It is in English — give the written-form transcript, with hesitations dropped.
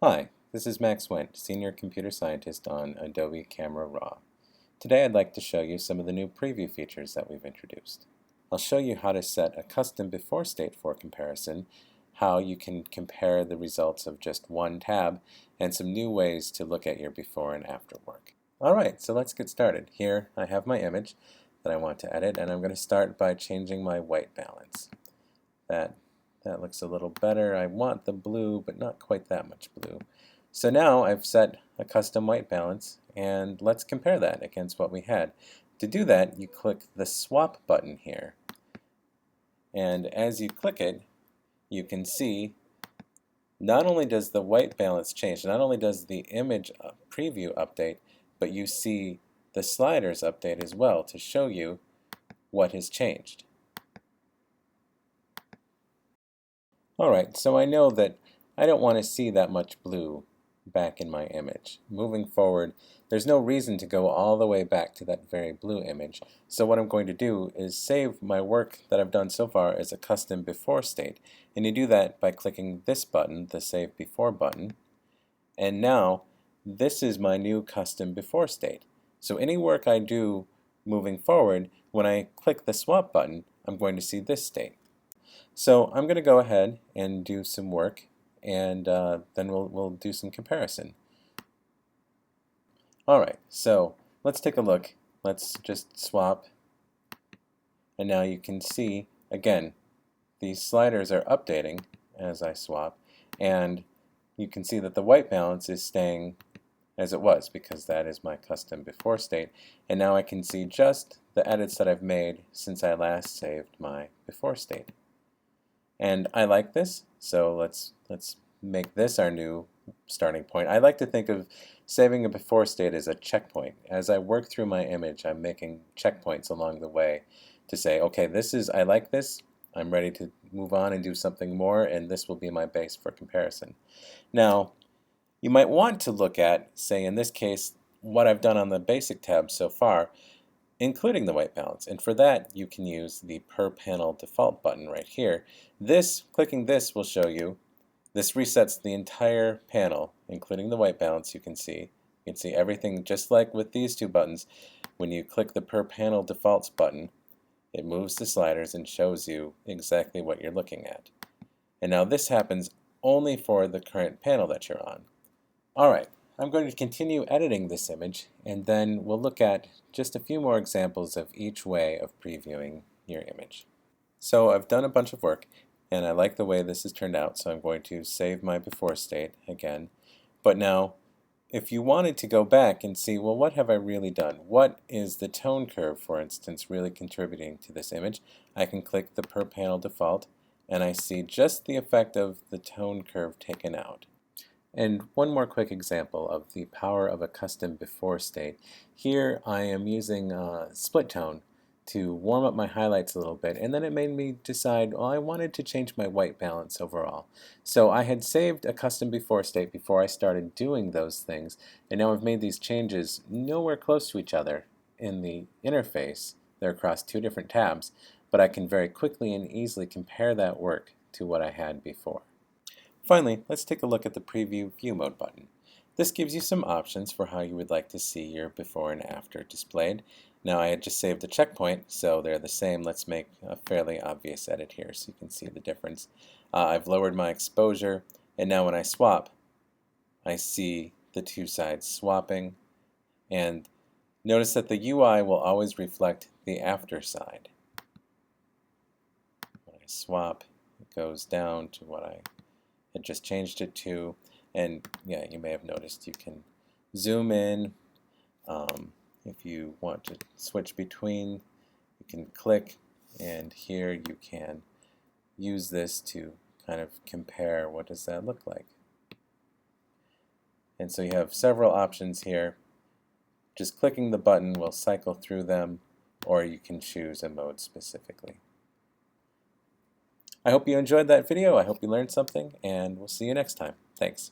Hi, this is Max Wendt, Senior Computer Scientist on Adobe Camera Raw. Today I'd like to show you some of the new preview features that we've introduced. I'll show you how to set a custom before state for comparison, how you can compare the results of just one tab, and some new ways to look at your before and after work. Alright, so let's get started. Here I have my image that I want to edit, and I'm going to start by changing my white balance. That looks a little better. I want the blue, but not quite that much blue. So now I've set a custom white balance, and let's compare that against what we had. To do that, you click the swap button here. And as you click it, you can see not only does the white balance change, not only does the image preview update, but you see the sliders update as well to show you what has changed. Alright, so I know that I don't want to see that much blue back in my image. Moving forward, there's no reason to go all the way back to that very blue image. So what I'm going to do is save my work that I've done so far as a custom before state. And you do that by clicking this button, the Save Before button. And now, this is my new custom before state. So any work I do moving forward, when I click the swap button, I'm going to see this state. So I'm going to go ahead and do some work, and then we'll do some comparison. Alright, so let's take a look. Let's just swap, and now you can see, again, these sliders are updating as I swap, and you can see that the white balance is staying as it was because that is my custom before state, and now I can see just the edits that I've made since I last saved my before state. And I like this, so let's make this our new starting point. I like to think of saving a before state as a checkpoint. As I work through my image, I'm making checkpoints along the way to say, okay, I like this, I'm ready to move on and do something more, and this will be my base for comparison. Now, you might want to look at, say in this case, what I've done on the basic tab so far, including the white balance. And for that, you can use the Per Panel Default button right here. Clicking this will show you, this resets the entire panel, including the white balance. You can see everything just like with these two buttons. When you click the Per Panel Defaults button, it moves the sliders and shows you exactly what you're looking at. And now this happens only for the current panel that you're on. Alright. I'm going to continue editing this image, and then we'll look at just a few more examples of each way of previewing your image. So I've done a bunch of work, and I like the way this has turned out, so I'm going to save my before state again. But now, if you wanted to go back and see, well, what have I really done? What is the tone curve, for instance, really contributing to this image? I can click the Per Panel Default, and I see just the effect of the tone curve taken out. And one more quick example of the power of a custom before state. Here I am using split tone to warm up my highlights a little bit, and then it made me decide, well, I wanted to change my white balance overall. So I had saved a custom before state before I started doing those things, and now I've made these changes nowhere close to each other in the interface. They're across two different tabs, but I can very quickly and easily compare that work to what I had before. Finally, let's take a look at the Preview View Mode button. This gives you some options for how you would like to see your before and after displayed. Now I had just saved a checkpoint, so they're the same. Let's make a fairly obvious edit here so you can see the difference. I've lowered my exposure, and now when I swap, I see the two sides swapping. And notice that the UI will always reflect the after side. When I swap, it goes down to what I had just changed it to, and yeah, you may have noticed you can zoom in. If you want to switch between, you can click, and here you can use this to kind of compare what does that look like. And so you have several options here. Just clicking the button will cycle through them, or you can choose a mode specifically. I hope you enjoyed that video. I hope you learned something, and we'll see you next time. Thanks.